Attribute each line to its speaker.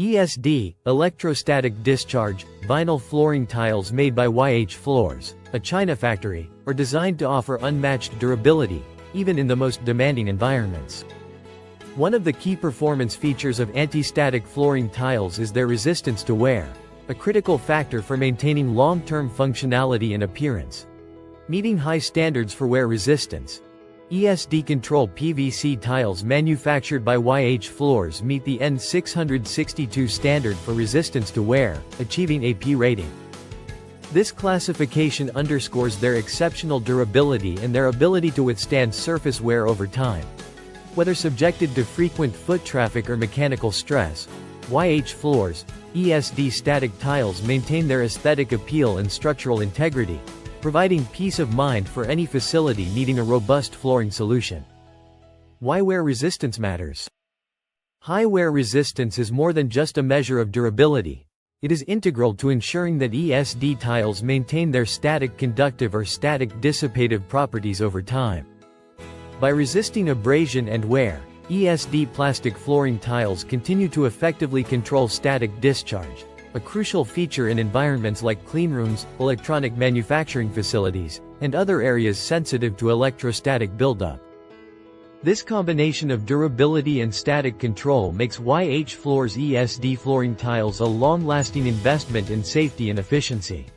Speaker 1: ESD, Electrostatic Discharge, vinyl flooring tiles made by Y.H.F Floors, a China factory, are designed to offer unmatched durability, even in the most demanding environments. One of the key performance features of anti-static flooring tiles is their resistance to wear, a critical factor for maintaining long-term functionality and appearance. Meeting high standards for wear resistance, ESD-control PVC tiles manufactured by Y.H.F Floors meet the N662 standard for resistance to wear, achieving a P rating. This classification underscores their exceptional durability and their ability to withstand surface wear over time. Whether subjected to frequent foot traffic or mechanical stress, Y.H.F Floors, ESD static tiles maintain their aesthetic appeal and structural integrity, providing peace of mind for any facility needing a robust flooring solution. Why wear resistance matters. High wear resistance is more than just a measure of durability. It is integral to ensuring that ESD tiles maintain their static conductive or static dissipative properties over time. By resisting abrasion and wear, ESD plastic flooring tiles continue to effectively control static discharge, a crucial feature in environments like cleanrooms, electronic manufacturing facilities, and other areas sensitive to electrostatic buildup. This combination of durability and static control makes Y.H. Floors ESD flooring tiles a long-lasting investment in safety and efficiency.